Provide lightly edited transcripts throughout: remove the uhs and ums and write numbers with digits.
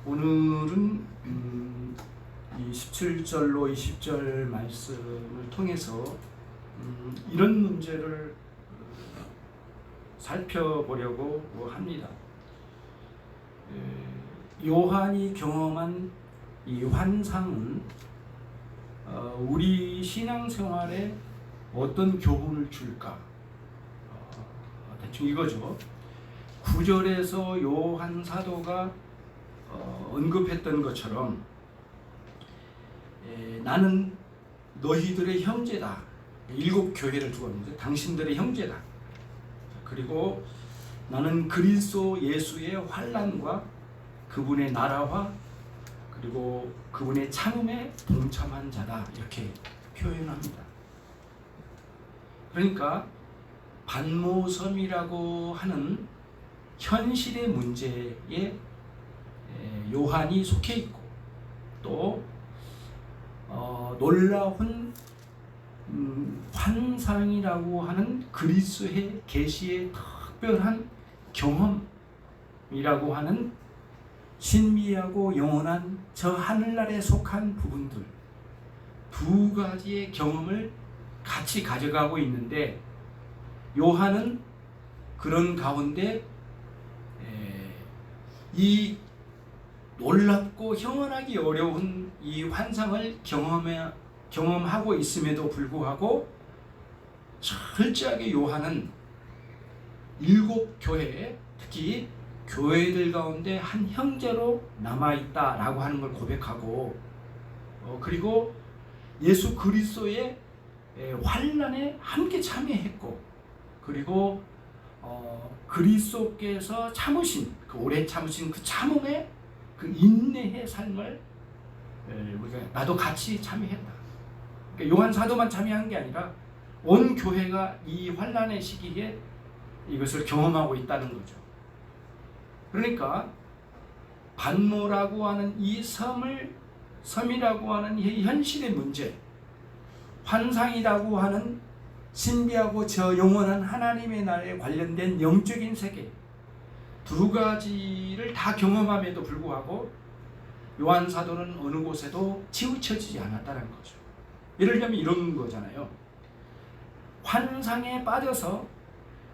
오늘은 이 17절로 20절 말씀을 통해서 이런 문제를 살펴보려고 합니다. 요한이 경험한 이 환상은 우리 신앙생활에 어떤 교훈을 줄까? 대충 이거죠. 9절에서 요한 사도가 언급했던 것처럼 나는 너희들의 형제다. 7 교회를 두고 있는데 당신들의 형제다. 그리고 나는 그리스도 예수의 환난과 그분의 나라와 그리고 그분의 참음에 동참한 자다. 이렇게 표현합니다. 그러니까 반모섬이라고 하는 현실의 문제에 요한이 속해 있고 또 놀라운 환상이라고 하는 그리스도의 계시의 특별한 경험이라고 하는 신비하고 영원한 저 하늘나라에 속한 부분들 두 가지의 경험을 같이 가져가고 있는데 요한은 그런 가운데 이 놀랍고 형언하기 어려운 이 환상을 경험하고 있음에도 불구하고 철저하게 요한은 7 교회, 특히 교회들 가운데 한 형제로 남아있다라고 하는 걸 고백하고 그리고 예수 그리스도의 환난에 함께 참여했고 그리고 그리스도께서 참으신 그 오래 참으신 그 참음의 그 인내의 삶을 우리가 나도 같이 참여했다. 그러니까 요한 사도만 참여한 게 아니라 온 교회가 이 환난의 시기에 이것을 경험하고 있다는 거죠. 그러니까 반모라고 하는 이 섬이라고 하는 이 현실의 문제, 환상이라고 하는 신비하고 저 영원한 하나님의 나라에 관련된 영적인 세계 두 가지를 다 경험함에도 불구하고 요한 사도는 어느 곳에도 치우쳐지지 않았다는 거죠. 예를 들면 이런 거잖아요. 환상에 빠져서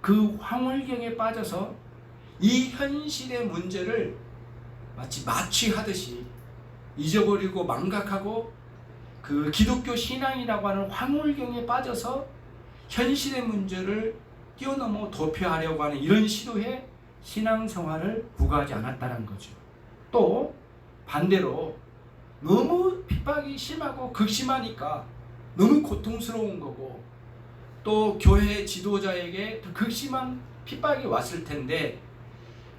그 황홀경에 빠져서 이 현실의 문제를 마치 마취하듯이 잊어버리고 망각하고 그 기독교 신앙이라고 하는 황홀경에 빠져서 현실의 문제를 뛰어넘어 도피하려고 하는 이런 시도에 신앙생활을 부과하지 않았다는 거죠. 또 반대로 너무 핍박이 심하고 극심하니까 너무 고통스러운 거고 또 교회 지도자에게 극심한 핍박이 왔을 텐데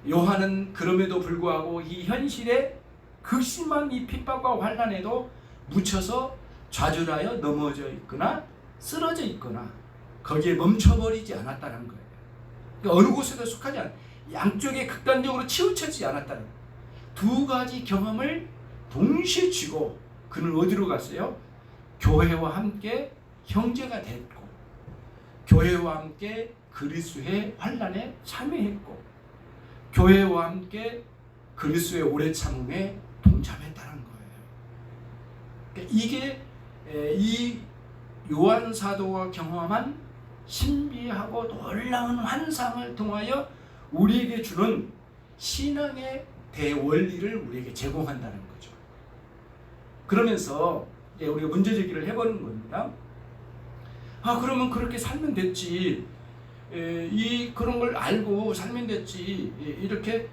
요한은 그럼에도 불구하고 이 현실에 극심한 이 핍박과 환난에도 묻혀서 좌절하여 넘어져 있거나 쓰러져 있거나 거기에 멈춰버리지 않았다는 거예요. 그러니까 어느 곳에도 속하지 않아요. 양쪽에 극단적으로 치우쳐지지 않았다는 거예요. 두 가지 경험을 동시에 쥐고 그는 어디로 갔어요? 교회와 함께 형제가 됐고 교회와 함께 그리스도의 환난에 참여했고 교회와 함께 그리스도의 오래 참음에 동참했다는 거예요. 그러니까 이게 이 요한 사도가 경험한 신비하고 놀라운 환상을 통하여 우리에게 주는 신앙의 대원리를 우리에게 제공한다는 거죠. 그러면서 우리가 문제제기를 해보는 겁니다. 그러면 그렇게 살면 됐지. 그런 걸 알고 살면 됐지. 이렇게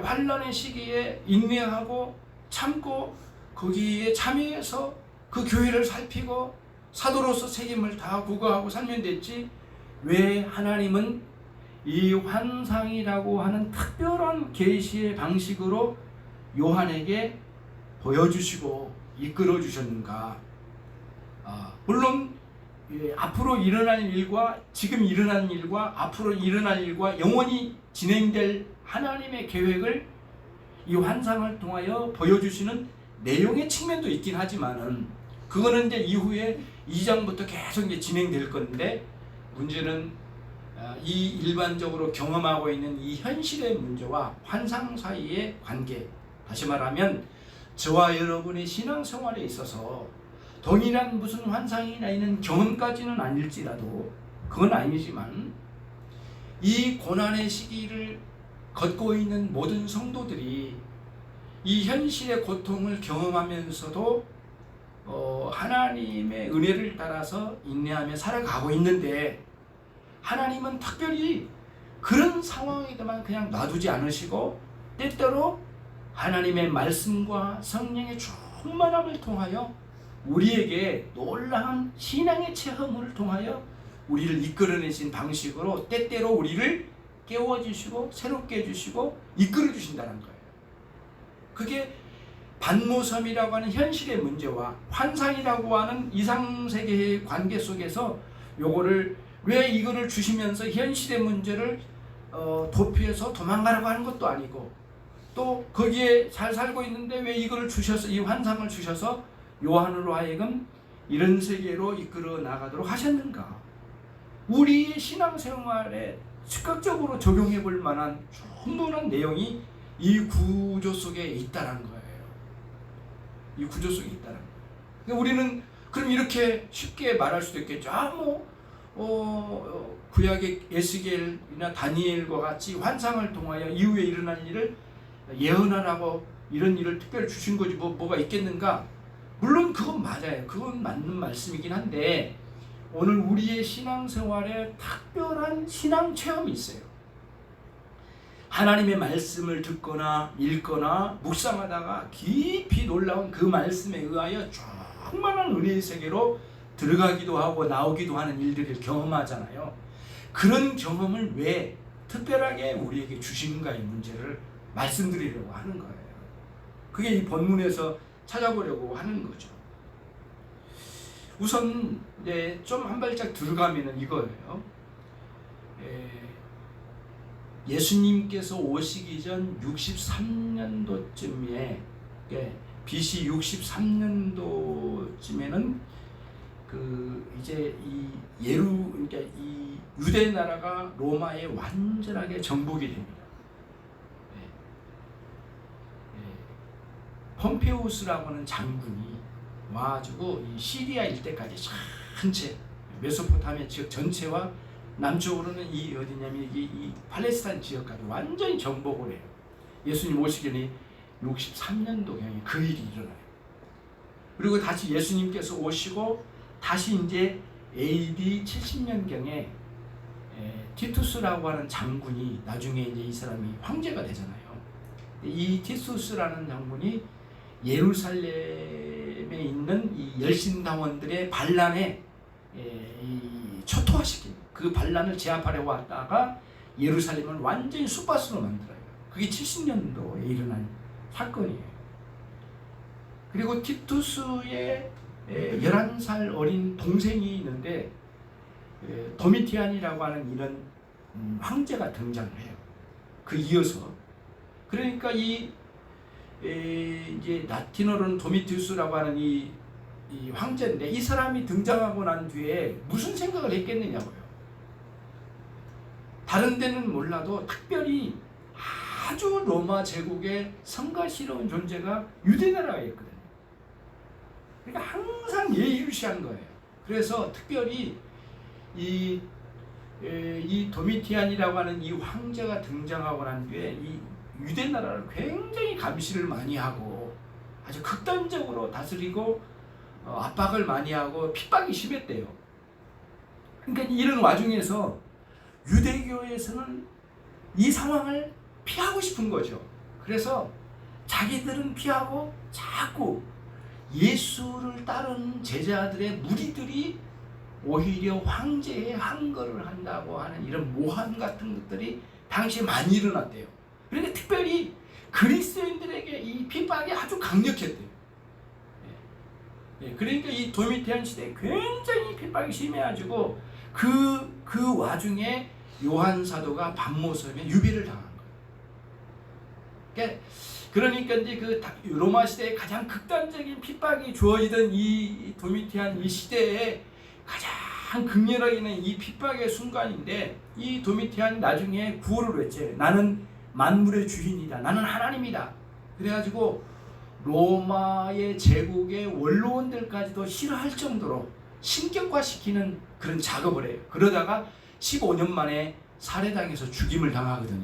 환난의 시기에 인내하고 참고 거기에 참여해서 그 교회를 살피고 사도로서 책임을 다 부과하고 살면 됐지. 왜 하나님은 이 환상이라고 하는 특별한 계시의 방식으로 요한에게 보여주시고 이끌어 주셨는가? 물론 앞으로 일어날 일과 지금 일어난 일과 앞으로 일어날 일과 영원히 진행될 하나님의 계획을 이 환상을 통하여 보여주시는 내용의 측면도 있긴 하지만은 그거는 이제 이후에 2장부터 계속 이제 진행될 건데 문제는 이 일반적으로 경험하고 있는 이 현실의 문제와 환상 사이의 관계 다시 말하면 저와 여러분의 신앙생활에 있어서 동일한 무슨 환상이나 있는 경험까지는 아닐지라도, 그건 아니지만 이 고난의 시기를 걷고 있는 모든 성도들이 이 현실의 고통을 경험하면서도 하나님의 은혜를 따라서 인내하며 살아가고 있는데, 하나님은 특별히 그런 상황에만 그냥 놔두지 않으시고 때때로 하나님의 말씀과 성령의 충만함을 통하여 우리에게 놀라운 신앙의 체험을 통하여 우리를 이끌어내신 방식으로 때때로 우리를 깨워주시고 새롭게 해주시고 이끌어주신다는 거예요. 그게 반모섬이라고 하는 현실의 문제와 환상이라고 하는 이상세계의 관계 속에서 요거를 왜 이거를 주시면서 현실의 문제를 도피해서 도망가라고 하는 것도 아니고, 또 거기에 잘 살고 있는데 왜 이거를 주셔서, 이 환상을 주셔서 요한으로 하여금 이런 세계로 이끌어 나가도록 하셨는가. 우리의 신앙생활에 즉각적으로 적용해 볼 만한 충분한 내용이 이 구조 속에 있다는 거예요. 이 구조 속에 있다는 거예요. 그러니까 우리는 그럼 이렇게 쉽게 말할 수도 있겠죠. 구약의 에스겔이나 다니엘과 같이 환상을 통하여 이후에 일어날 일을 예언하라고 이런 일을 특별히 주신 거지 뭐가 있겠는가? 물론 그건 맞아요. 그건 맞는 말씀이긴 한데, 오늘 우리의 신앙생활에 특별한 신앙 체험이 있어요. 하나님의 말씀을 듣거나 읽거나 묵상하다가 깊이 놀라운 그 말씀에 의하여 충만한 은혜의 세계로 들어가기도 하고 나오기도 하는 일들을 경험하잖아요. 그런 경험을 왜 특별하게 우리에게 주시는가의 문제를 말씀드리려고 하는 거예요. 그게 이 본문에서 찾아보려고 하는 거죠. 우선 이제 좀 한 발짝 들어가면은 이거예요. 예수님께서 오시기 전 63년도쯤에, BC 63년도쯤에는 이제 그러니까 이 유대 나라가 로마에 완전하게 정복이 됩니다. 폼페우스라고 하는 장군이 와가지고 이 시리아 일대까지 전체, 메소포타미아 지역 전체와 남쪽으로는 이 어디냐면 이 팔레스타인 지역까지 완전히 정복을 해요. 예수님 오시기 전에 63년도경에 그 일이 일어나요. 그리고 다시 예수님께서 오시고 다시 이제 AD 70년경에 티투스라고 하는 장군이 나중에 이제 이 사람이 황제가 되잖아요. 이 티투스라는 장군이 예루살렘에 있는 이 열심당원들의 반란에 초토화시킨, 그 반란을 제압하려고 왔다가 예루살렘을 완전히 숲밭으로 만들어요. 그게 70년도에 일어난 사건이에요. 그리고 티투스의 11살 어린 동생이 있는데 도미티안이라고 하는 이런 황제가 등장을 해요. 그 이어서. 그러니까 이제 라틴어로는 도미티우스라고 하는 이 황제인데, 이 사람이 등장하고 난 뒤에 무슨 생각을 했겠느냐고요. 다른 데는 몰라도 특별히 아주 로마 제국의 성가시러운 존재가 유대나라가 있거든요. 그러니까 항상 예의주시한 거예요. 그래서 특별히 이 도미티안이라고 하는 이 황제가 등장하고 난 뒤에 이 유대나라를 굉장히 감시를 많이 하고 아주 극단적으로 다스리고 압박을 많이 하고 핍박이 심했대요. 그러니까 이런 와중에서 유대교에서는 이 상황을 피하고 싶은 거죠. 그래서 자기들은 피하고 자꾸 예수를 따르는 제자들의 무리들이 오히려 황제의 항거를 한다고 하는 이런 모함 같은 것들이 당시에 많이 일어났대요. 그러니까 특별히 그리스도인들에게 이 핍박이 아주 강력했대요. 그러니까 이 도미티안 시대에 굉장히 핍박이 심해가지고 그 와중에 요한 사도가 반모섬에 유배를 당한 거예요. 그러니까 이제 그 로마 시대에 가장 극단적인 핍박이 주어지던 이 도미티안 이 시대에 가장 극렬하게 있는 이 핍박의 순간인데, 이 도미티안 나중에 구호를 외쳐요. 나는 만물의 주인이다. 나는 하나님이다. 그래가지고 로마의 제국의 원로원들까지도 싫어할 정도로 신격화시키는 그런 작업을 해요. 그러다가 15년 만에 살해당해서 죽임을 당하거든요.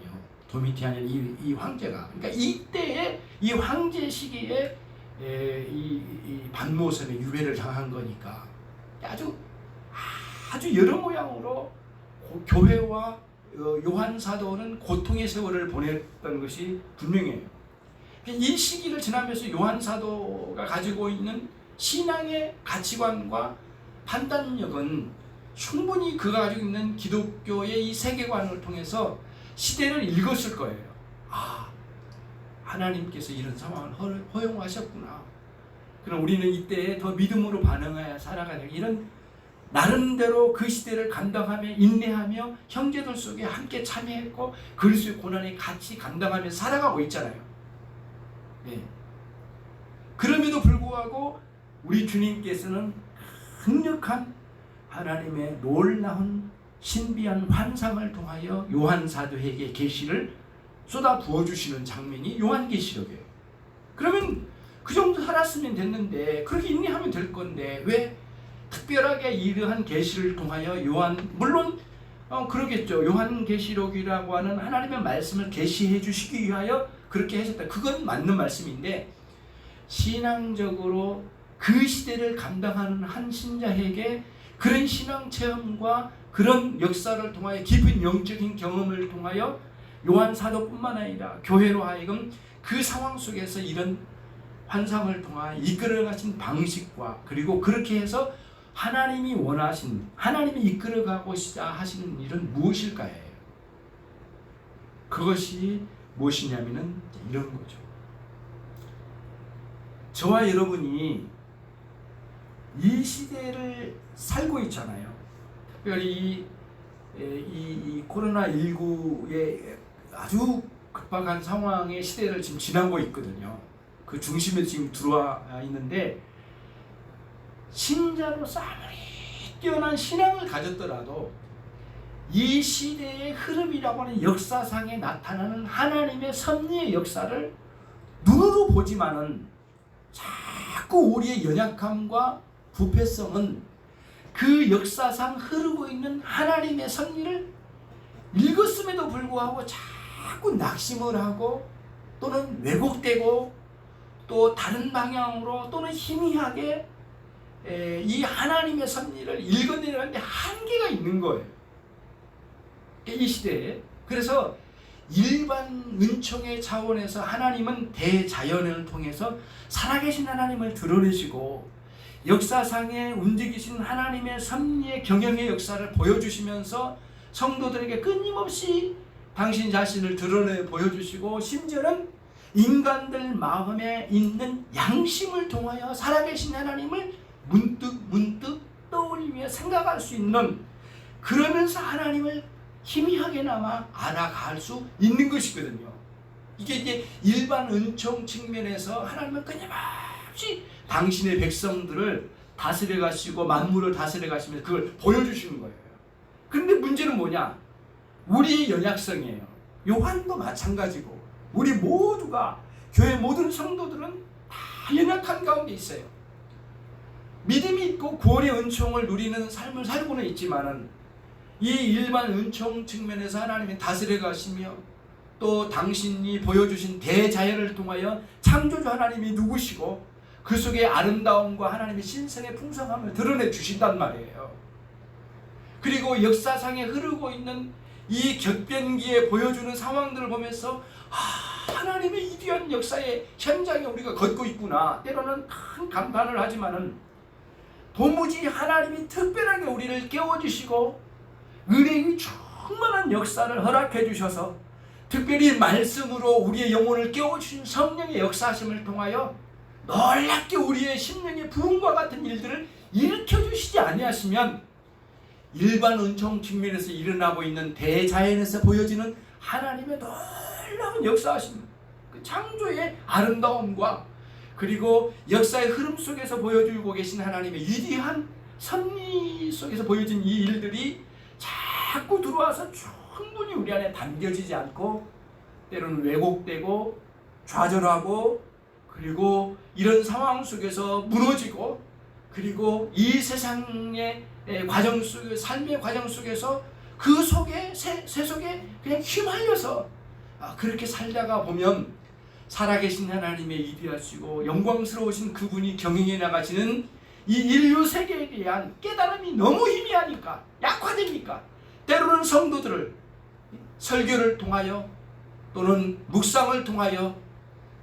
도미티안의 이 황제가. 그러니까 이때에 이 황제 시기에 이 반모섬에 유배를 당한 거니까 아주 여러 모양으로 교회와 요한 사도는 고통의 세월을 보냈던 것이 분명해요. 이 시기를 지나면서 요한 사도가 가지고 있는 신앙의 가치관과 판단력은 충분히 그가 가지고 있는 기독교의 이 세계관을 통해서 시대를 읽었을 거예요. 아, 하나님께서 이런 상황을 허용하셨구나. 그럼 우리는 이때에 더 믿음으로 반응하여 살아가는 이런 나름대로 그 시대를 감당하며 인내하며 형제들 속에 함께 참여했고 그리스도의 고난에 같이 감당하며 살아가고 있잖아요. 네. 그럼에도 불구하고 우리 주님께서는 강력한 하나님의 놀라운 신비한 환상을 통하여 요한 사도에게 계시를 쏟아 부어주시는 장면이 요한계시록이에요. 그러면 그 정도 살았으면 됐는데 그렇게 인내하면 될 건데 왜 특별하게 이러한 계시를 통하여 물론 그러겠죠. 요한계시록이라고 하는 하나님의 말씀을 계시해 주시기 위하여 그렇게 하셨다. 그건 맞는 말씀인데 신앙적으로 그 시대를 감당하는 한 신자에게 그런 신앙 체험과 그런 역사를 통하여 깊은 영적인 경험을 통하여 요한 사도뿐만 아니라 교회로 하여금 그 상황 속에서 이런 환상을 통하여 이끌어가신 방식과 그리고 그렇게 해서 하나님이 원하신 하나님이 이끌어가고자 하시는 일은 무엇일까요? 그것이 무엇이냐면은 이런 거죠. 저와 여러분이 이 시대를 살고 있잖아요. 특별히 이 코로나19의 아주 급박한 상황의 시대를 지금 지나고 있거든요. 그 중심에 지금 들어와 있는데 신자로서 아무리 뛰어난 신앙을 가졌더라도 이 시대의 흐름이라고 하는 역사상에 나타나는 하나님의 섭리의 역사를 눈으로 보지만은 자꾸 우리의 연약함과 부패성은 그 역사상 흐르고 있는 하나님의 섭리를 읽었음에도 불구하고 자꾸 낙심을 하고 또는 왜곡되고 또 다른 방향으로 또는 희미하게 이 하나님의 섭리를 읽어내려는데 한계가 있는 거예요. 이 시대에. 그래서 일반 은총의 차원에서 하나님은 대자연을 통해서 살아계신 하나님을 드러내시고 역사상에 움직이신 하나님의 섭리의 경영의 역사를 보여주시면서 성도들에게 끊임없이 당신 자신을 드러내 보여주시고 심지어는 인간들 마음에 있는 양심을 통하여 살아계신 하나님을 문득 떠올리며 생각할 수 있는 그러면서 하나님을 희미하게나마 알아갈 수 있는 것이거든요. 이게 이제 일반 은총 측면에서 하나님은 끊임없이 당신의 백성들을 다스려 가시고 만물을 다스려 가시면서 그걸 보여주시는 거예요. 그런데 문제는 뭐냐? 우리의 연약성이에요. 요한도 마찬가지고 우리 모두가 교회 모든 성도들은 다 연약한 가운데 있어요. 믿음이 있고 구원의 은총을 누리는 삶을 살고는 있지만은 이 일반 은총 측면에서 하나님이 다스려 가시며 또 당신이 보여주신 대자연을 통하여 창조주 하나님이 누구시고 그 속에 아름다움과 하나님의 신성의 풍성함을 드러내 주신단 말이에요. 그리고 역사상에 흐르고 있는 이 격변기에 보여주는 상황들을 보면서 하나님의 위대한 역사의 현장에 우리가 걷고 있구나. 때로는 큰 감탄을 하지만은 도무지 하나님이 특별하게 우리를 깨워주시고 은혜의 충만한 역사를 허락해 주셔서 특별히 말씀으로 우리의 영혼을 깨워주신 성령의 역사하심을 통하여 놀랍게 우리의 심령의 부흥과 같은 일들을 일으켜주시지 아니하시면 일반 은총 측면에서 일어나고 있는 대자연에서 보여지는 하나님의 놀라운 역사하심, 그 창조의 아름다움과 그리고 역사의 흐름 속에서 보여주고 계신 하나님의 위대한 섭리 속에서 보여진 이 일들이 자꾸 들어와서 충분히 우리 안에 담겨지지 않고 때로는 왜곡되고 좌절하고 그리고 이런 상황 속에서 무너지고 그리고 이 세상의 과정 속에 삶의 과정 속에서 그 속에 새 속에 그냥 휘말려서 그렇게 살다가 보면 살아계신 하나님의 위대하시고 영광스러우신 그분이 경영해 나가시는 이 인류 세계에 대한 깨달음이 너무 희미하니까 약화되니까 때로는 성도들을 설교를 통하여 또는 묵상을 통하여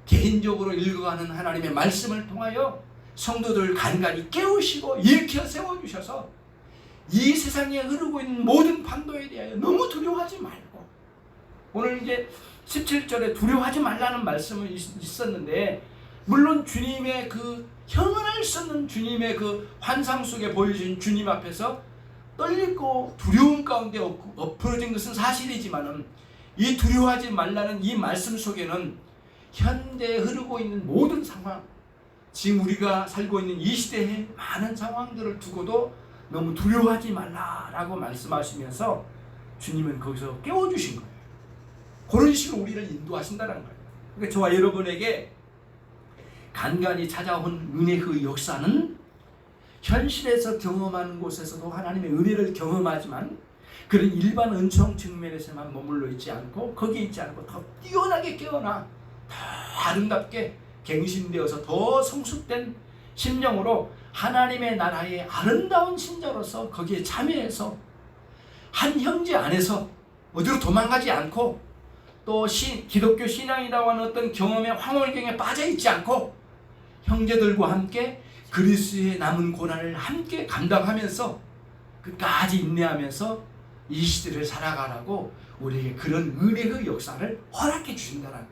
개인적으로 읽어가는 하나님의 말씀을 통하여 성도들을 간간히 깨우시고 일으켜 세워주셔서 이 세상에 흐르고 있는 모든 판도에 대하여 너무 두려워하지 말고, 오늘 이제 17절에 두려워하지 말라는 말씀이 있었는데, 물론 주님의 그 형언할 수 없는 주님의 그 환상 속에 보여진 주님 앞에서 떨리고 두려움 가운데 엎어진 것은 사실이지만은, 이 두려워하지 말라는 이 말씀 속에는 현재 흐르고 있는 모든 상황, 지금 우리가 살고 있는 이 시대의 많은 상황들을 두고도 너무 두려워하지 말라라고 말씀하시면서 주님은 거기서 깨워주신 거예요. 그런 식으로 우리를 인도하신다는 거예요. 그러니까 저와 여러분에게 간간히 찾아온 은혜의 역사는 현실에서 경험하는 곳에서도 하나님의 은혜를 경험하지만 그런 일반 은총 측면에서만 머물러 있지 않고, 거기에 있지 않고 더 뛰어나게 깨어나 더 아름답게 갱신되어서 더 성숙된 심령으로 하나님의 나라의 아름다운 신자로서 거기에 참여해서 한 형제 안에서 어디로 도망가지 않고, 또 기독교 신앙이라고 하는 어떤 경험의 황홀경에 빠져있지 않고 형제들과 함께 그리스도의 남은 고난을 함께 감당하면서 끝까지 인내하면서 이 시대를 살아가라고 우리에게 그런 은혜의 역사를 허락해 주신다는 거예요.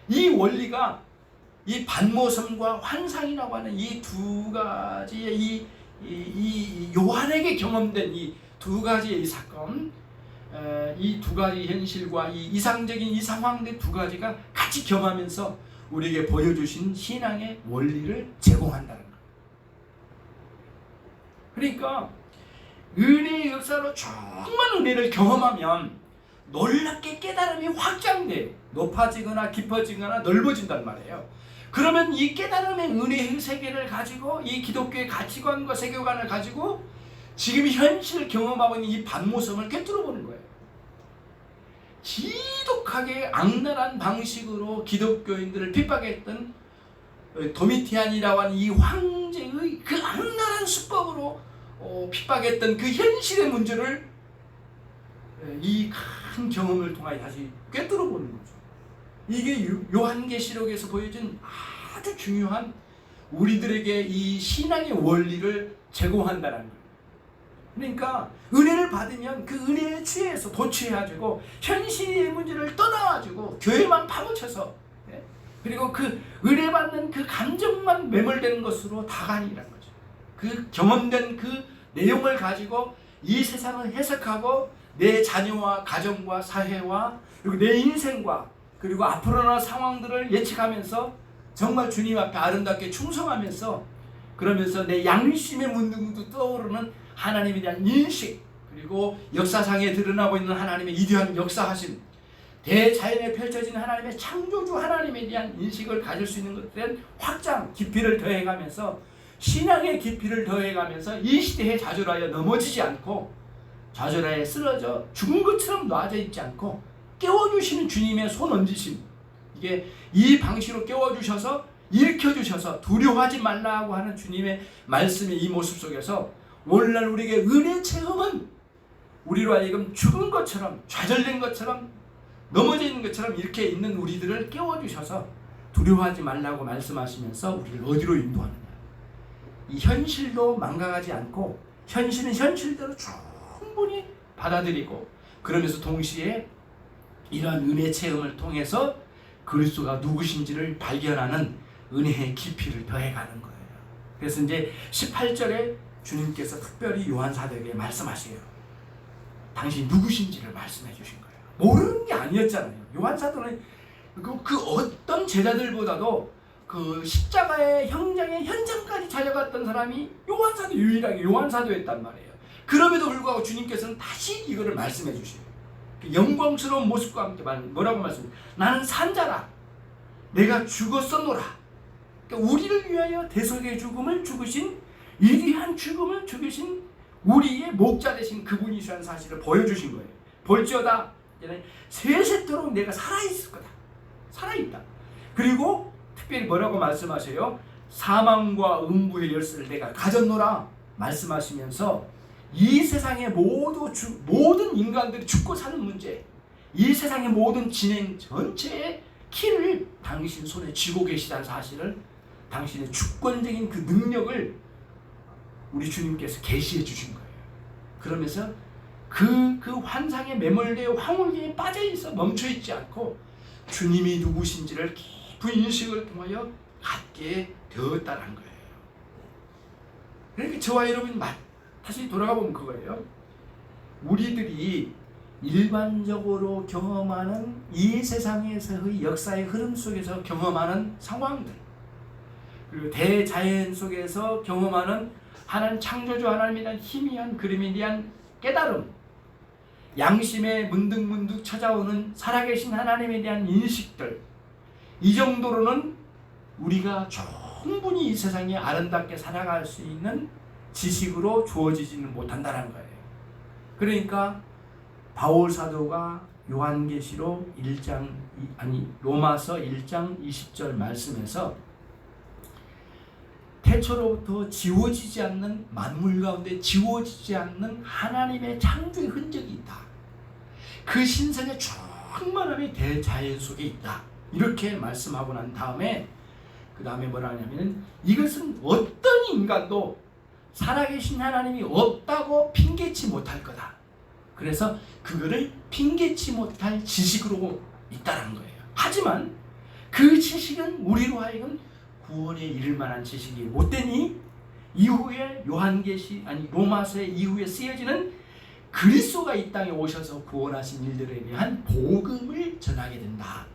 이 원리가 이 반모섬과 환상이라고 하는 이 두 가지의 이 요한에게 경험된 이 두 가지의 이 사건, 이 두 가지 현실과 이 이상적인 이 상황들 두 가지가 같이 경험하면서 우리에게 보여주신 신앙의 원리를 제공한다는 거예요. 그러니까 은혜의 역사로 정말 은혜를 경험하면 놀랍게 깨달음이 확장돼 높아지거나 깊어지거나 넓어진단 말이에요. 그러면 이 깨달음의 은혜의 세계를 가지고 이 기독교의 가치관과 세계관을 가지고 지금 현실 경험하고 있는 이 반모섬을 꿰뚫어 보는 거예요. 지독하게 악랄한 방식으로 기독교인들을 핍박했던 도미티안이라고 하는 이 황제의 그 악랄한 수법으로 핍박했던 그 현실의 문제를 이 큰 경험을 통하여 다시 꿰뚫어 보는 거죠. 이게 요한계시록에서 보여준 아주 중요한 우리들에게 이 신앙의 원리를 제공한다는 거예요. 그러니까 은혜를 받으면 그 은혜에 취해서 도취해가지고 현실의 문제를 떠나가지고 교회만 파묻혀서, 그리고 그 은혜 받는 그 감정만 매몰되는 것으로 다간이라는 거죠. 그 경험된 그 내용을 가지고 이 세상을 해석하고 내 자녀와 가정과 사회와 그리고 내 인생과 그리고 앞으로 날 상황들을 예측하면서 정말 주님 앞에 아름답게 충성하면서, 그러면서 내 양심의 문득문득 떠오르는 하나님에 대한 인식, 그리고 역사상에 드러나고 있는 하나님의 위대한 역사하심, 대자연에 펼쳐진 하나님의 창조주 하나님에 대한 인식을 가질 수 있는 것에 대한 확장, 깊이를 더해가면서 신앙의 깊이를 더해가면서 이 시대에 좌절하여 넘어지지 않고 좌절하여 쓰러져 죽은 것처럼 놔져 있지 않고 깨워주시는 주님의 손 얹으심, 이게 이 방식으로 깨워주셔서 일으켜주셔서 두려워하지 말라고 하는 주님의 말씀의 이 모습 속에서 오늘날 우리에게 은혜 체험은 우리로 하여금 죽은 것처럼 좌절된 것처럼 넘어져 있는 것처럼 이렇게 있는 우리들을 깨워주셔서 두려워하지 말라고 말씀하시면서 우리를 어디로 인도하느냐, 이 현실도 망각하지 않고 현실은 현실대로 충분히 받아들이고, 그러면서 동시에 이러한 은혜 체험을 통해서 그리스도가 누구신지를 발견하는 은혜의 깊이를 더해가는 거예요. 그래서 이제 18절에 주님께서 특별히 요한 사도에게 말씀하세요. 당신이 누구신지를 말씀해 주신 거예요. 모르는 게 아니었잖아요. 요한 사도는 그 어떤 제자들보다도 그 십자가의 형장의 현장까지 찾아갔던 사람이 요한 사도, 유일하게 요한 사도였단 말이에요. 그럼에도 불구하고 주님께서는 다시 이거를 말씀해 주셔요. 영광스러운 모습과 함께 뭐라고 말씀해요? 나는 산자라. 내가 죽었었노라. 그러니까 우리를 위하여 대속의 죽음을 죽으신, 위대한 죽음을 죽으신 우리의 목자 되신 그분이시라는 사실을 보여주신 거예요. 볼지어다 세세토록 내가 살아있을 거다. 살아있다. 그리고 특별히 뭐라고 말씀하세요? 사망과 음부의 열쇠를 내가 가졌노라 말씀하시면서 이 세상의 모든 인간들이 죽고 사는 문제, 이 세상의 모든 진행 전체의 키를 당신 손에 쥐고 계시다는 사실을, 당신의 주권적인 그 능력을 우리 주님께서 계시해 주신 거예요. 그러면서 그 환상에 매몰되어 황홀기에 빠져있어 멈춰있지 않고 주님이 누구신지를 깊은 인식을 통하여 갖게 되었다는 거예요. 그러니까 저와 여러분이 다시 돌아가 보면 그거예요. 우리들이 일반적으로 경험하는 이 세상에서의 역사의 흐름 속에서 경험하는 상황들, 그리고 대자연 속에서 경험하는 하나님 창조주 하나님에 대한 희미한 그림에 대한 깨달음, 양심에 문득문득 찾아오는 살아계신 하나님에 대한 인식들, 이 정도로는 우리가 충분히 이 세상에 아름답게 살아갈 수 있는 지식으로 주어지지는 못한다는 거예요. 그러니까 바울 사도가 요한계시록 로마서 1장 20절 말씀에서 태초로부터 지워지지 않는 만물 가운데 지워지지 않는 하나님의 창조의 흔적이 있다. 그 신성의 충만함이 대자연 속에 있다. 이렇게 말씀하고 난 다음에 그 다음에 뭐라 하냐면 이것은 어떤 인간도 살아계신 하나님이 없다고 핑계치 못할 거다. 그래서 그거를 핑계치 못할 지식으로 있다는 거예요. 하지만 그 지식은 우리로 하여금 구원에 이를 만한 지식이 못 되니 이후에 로마서의 이후에 쓰여지는 그리스도가 이 땅에 오셔서 구원하신 일들에 대한 복음을 전하게 된다.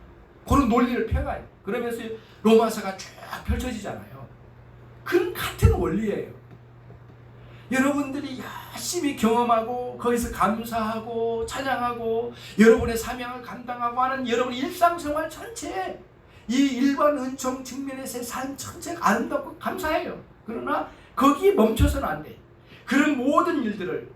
그런 논리를 펴가요. 그러면서 로마서가 쭉 펼쳐지잖아요. 그런 같은 원리예요. 여러분들이 열심히 경험하고 거기서 감사하고 찬양하고 여러분의 사명을 감당하고 하는 여러분의 일상생활 전체에 이 일반 은총 측면에서의 삶 전체가 아름답고 감사해요. 그러나 거기에 멈춰서는 안 돼. 그런 모든 일들을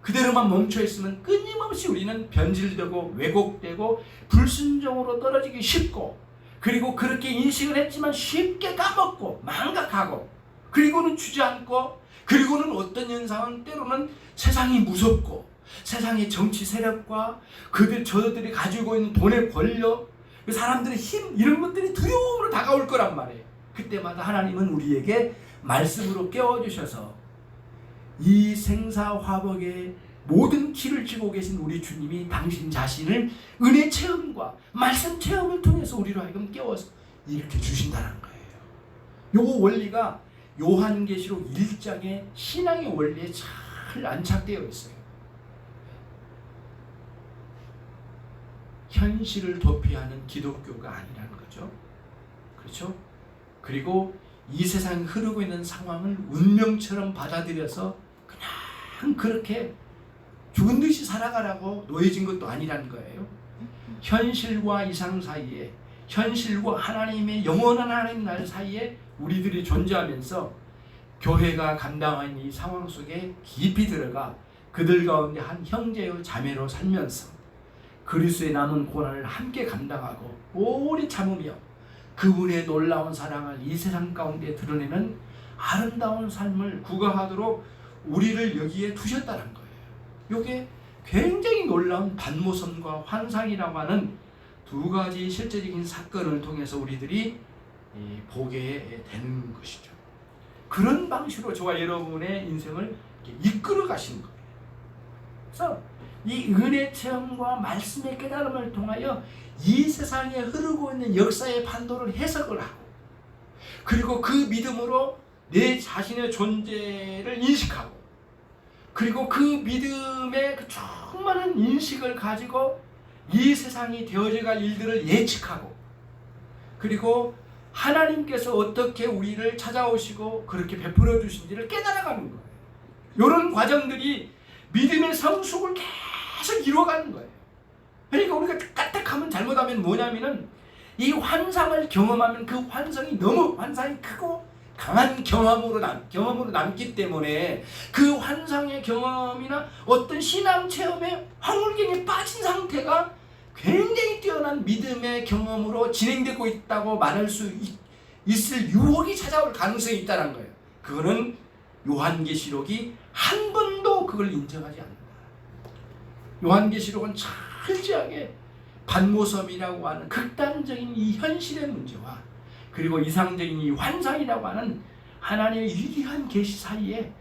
그대로만 멈춰있으면 끊임없이 우리는 변질되고 왜곡되고 불순종으로 떨어지기 쉽고, 그리고 그렇게 인식을 했지만 쉽게 까먹고 망각하고, 그리고는 주저앉고, 그리고는 어떤 현상은 때로는 세상이 무섭고 세상의 정치 세력과 저들이 가지고 있는 돈의 권력, 그 사람들의 힘, 이런 것들이 두려움으로 다가올 거란 말이에요. 그때마다 하나님은 우리에게 말씀으로 깨워주셔서 이 생사화복의 모든 길을 쥐고 계신 우리 주님이 당신 자신을 은혜 체험과 말씀 체험을 통해서 우리로 하여금 깨워서 이렇게 주신다는 거예요. 요 원리가 요한계시록 1장의 신앙의 원리에 잘 안착되어 있어요. 현실을 도피하는 기독교가 아니라는 거죠. 그렇죠? 그리고 이 세상에 흐르고 있는 상황을 운명처럼 받아들여서 그냥 그렇게 죽은 듯이 살아가라고 놓여진 것도 아니라는 거예요. 현실과 이상 사이에, 현실과 하나님의 영원한 하나님 날 사이에 우리들이 존재하면서 교회가 감당하는 이 상황 속에 깊이 들어가 그들 가운데 한 형제요 자매로 살면서 그리스도의 남은 고난을 함께 감당하고 오래 참으며 그분의 놀라운 사랑을 이 세상 가운데 드러내는 아름다운 삶을 구가하도록 우리를 여기에 두셨다는 거예요. 이게 굉장히 놀라운 반모섬과 환상이라고 하는 두 가지 실제적인 사건을 통해서 우리들이 보게 되는 것이죠. 그런 방식으로 저와 여러분의 인생을 이끌어 가시는 거예요. 그래서 이 은혜 체험과 말씀의 깨달음을 통하여 이 세상에 흐르고 있는 역사의 판도를 해석을 하고, 그리고 그 믿음으로 내 자신의 존재를 인식하고, 그리고 그 믿음의 그 충만한 인식을 가지고 이 세상이 되어져갈 일들을 예측하고, 그리고 하나님께서 어떻게 우리를 찾아오시고 그렇게 베풀어 주신지를 깨달아가는 거예요. 이런 과정들이 믿음의 성숙을 계속 이루어가는 거예요. 그러니까 우리가 까딱하면 잘못하면 뭐냐면은 이 환상을 경험하면 그 환상이 너무 환상이 크고 강한 경험으로 남기 때문에 그 환상의 경험이나 어떤 신앙 체험의 황홀경에 빠진 상태가 굉장히 뛰어난 믿음의 경험으로 진행되고 있다고 말할 수 있을 유혹이 찾아올 가능성이 있다는 거예요. 그거는 요한계시록이 한 번도 그걸 인정하지 않는다. 요한계시록은 철저하게 반모섬이라고 하는 극단적인 이 현실의 문제와 그리고 이상적인 이 환상이라고 하는 하나님의 위대한 계시 사이에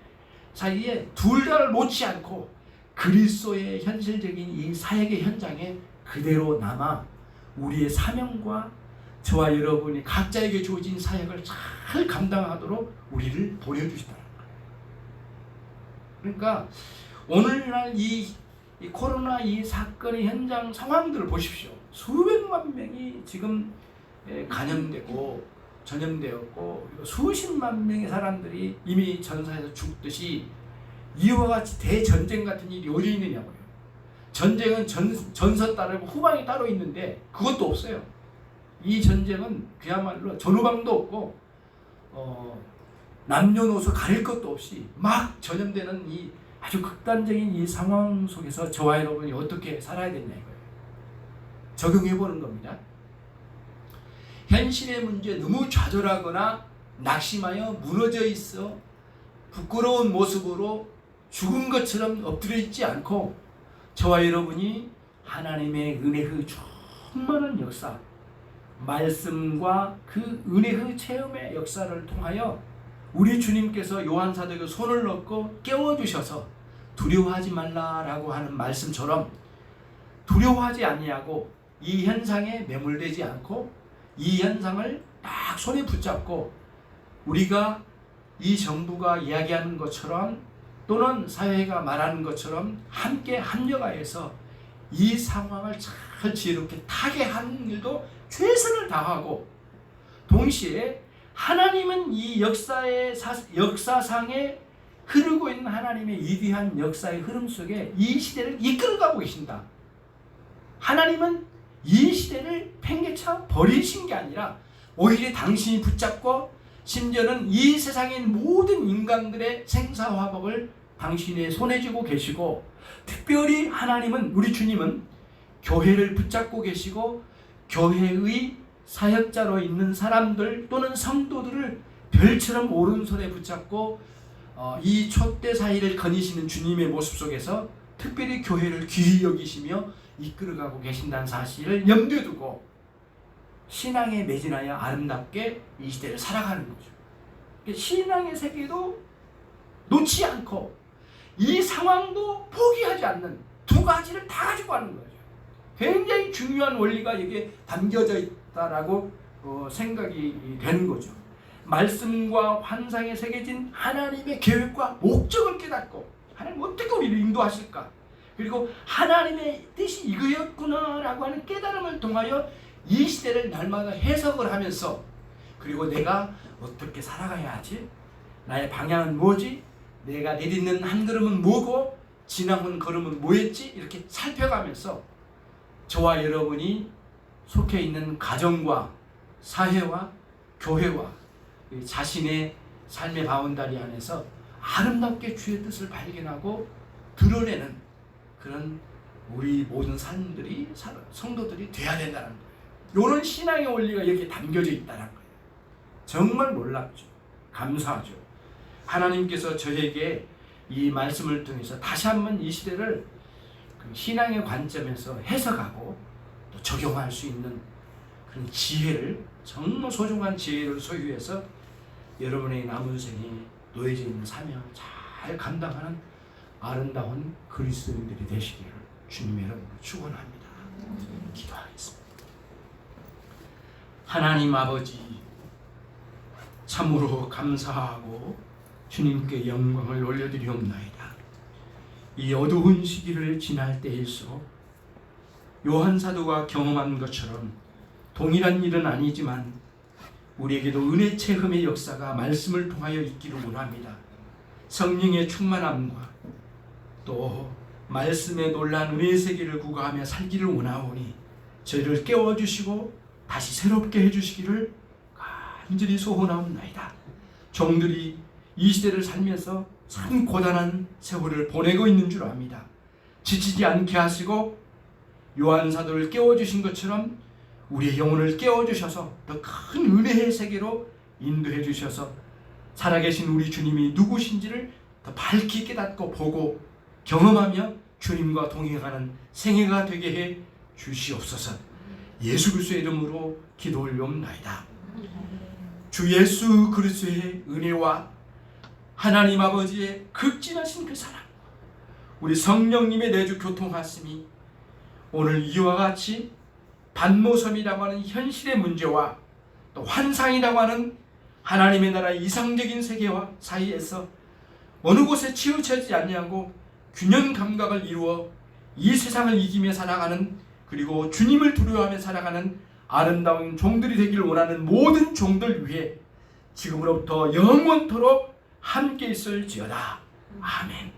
둘 다를 놓지 않고 그리스도의 현실적인 이 사역의 현장에 그대로 남아 우리의 사명과 저와 여러분이 각자에게 주어진 사역을 잘 감당하도록 우리를 보내주시다는 거예요. 그러니까 오늘날 이 코로나 이 사건의 현장 상황들을 보십시오. 수백만 명이 지금 감염되고 전염되었고 수십만 명의 사람들이 이미 전사에서 죽듯이 이와 같이 대전쟁 같은 일이 어디 있느냐고요. 전쟁은 전선 따르고 후방이 따로 있는데 그것도 없어요. 이 전쟁은 그야말로 전후방도 없고 남녀노소 가릴 것도 없이 막 전염되는 이 아주 극단적인 이 상황 속에서 저와 여러분이 어떻게 살아야 되냐 이거예요. 적용해보는 겁니다. 현실의 문제에 너무 좌절하거나 낙심하여 무너져 있어 부끄러운 모습으로 죽은 것처럼 엎드려 있지 않고 저와 여러분이 하나님의 은혜의 충만한 역사, 말씀과 그 은혜의 체험의 역사를 통하여 우리 주님께서 요한사도에게 손을 넣고 깨워주셔서 두려워하지 말라라고 하는 말씀처럼 두려워하지 아니하고 이 현상에 매몰되지 않고 이 현상을 딱 손에 붙잡고 우리가 이 정부가 이야기하는 것처럼 또는 사회가 말하는 것처럼 함께 합력하여서 이 상황을 잘 지혜롭게 타개하는 일도 최선을 다하고 동시에 하나님은 이 역사상에 흐르고 있는 하나님의 위대한 역사의 흐름 속에 이 시대를 이끌어가고 계신다. 하나님은 이 시대를 팽개쳐 버리신 게 아니라 오히려 당신이 붙잡고 심지어는 이 세상의 모든 인간들의 생사화복을 당신의 손에 쥐고 계시고 특별히 하나님은 우리 주님은 교회를 붙잡고 계시고 교회의 사역자로 있는 사람들 또는 성도들을 별처럼 오른손에 붙잡고 이 촛대 사이를 거니시는 주님의 모습 속에서 특별히 교회를 귀히 여기시며 이끌어가고 계신다는 사실을 염두에 두고 신앙에 매진하여 아름답게 이 시대를 살아가는 거죠. 신앙의 세계도 놓지 않고 이 상황도 포기하지 않는 두 가지를 다 가지고 하는 거죠. 굉장히 중요한 원리가 여기에 담겨져 있다라고 생각이 되는 거죠. 말씀과 환상에 새겨진 하나님의 계획과 목적을 깨닫고 하나님 어떻게 우리를 인도하실까? 그리고 하나님의 뜻이 이거였구나라고 하는 깨달음을 통하여 이 시대를 날마다 해석을 하면서 그리고 내가 어떻게 살아가야 하지? 나의 방향은 뭐지? 내가 내딛는 한 걸음은 뭐고 지나온 걸음은 뭐였지? 이렇게 살펴가면서 저와 여러분이 속해 있는 가정과 사회와 교회와 자신의 삶의 바운다리 안에서 아름답게 주의 뜻을 발견하고 드러내는 그런 우리 모든 사람들이 성도들이 돼야 된다는 거예요. 이런 신앙의 원리가 여기에 담겨져 있다는 거예요. 정말 놀랍죠. 감사하죠. 하나님께서 저에게 이 말씀을 통해서 다시 한번 이 시대를 그 신앙의 관점에서 해석하고 또 적용할 수 있는 그런 지혜를 정말 소중한 지혜를 소유해서 여러분의 남은 생에 놓여져 있는 사명을 잘 감당하는 아름다운 그리스도인들이 되시기를 주님의 이름으로 축원합니다. 기도하겠습니다. 하나님 아버지, 참으로 감사하고 주님께 영광을 올려드리옵나이다. 이 어두운 시기를 지날 때일수록 요한 사도가 경험한 것처럼 동일한 일은 아니지만 우리에게도 은혜 체험의 역사가 말씀을 통하여 있기를 원합니다. 성령의 충만함과 또 말씀에 놀란 은혜의 세계를 구가하며 살기를 원하오니 저희를 깨워주시고 다시 새롭게 해주시기를 간절히 소원하옵나이다. 종들이 이 시대를 살면서 참 고단한 세월을 보내고 있는 줄 압니다. 지치지 않게 하시고 요한 사도를 깨워주신 것처럼 우리의 영혼을 깨워주셔서 더 큰 은혜의 세계로 인도해 주셔서 살아계신 우리 주님이 누구신지를 더 밝히 깨닫고 보고 경험하며 주님과 동행하는 생애가 되게 해 주시옵소서. 예수 그리스도의 이름으로 기도 올려옵나이다. 주 예수 그리스도의 은혜와 하나님 아버지의 극진하신 그 사랑, 우리 성령님의 내주 교통하심이 오늘 이와 같이 반모섬이라고 하는 현실의 문제와 또 환상이라고 하는 하나님의 나라의 이상적인 세계와 사이에서 어느 곳에 치우쳐지지 아니하고 균형 감각을 이루어 이 세상을 이기며 살아가는, 그리고 주님을 두려워하며 살아가는 아름다운 종들이 되기를 원하는 모든 종들 위해 지금으로부터 영원토록 함께 있을지어다. 아멘.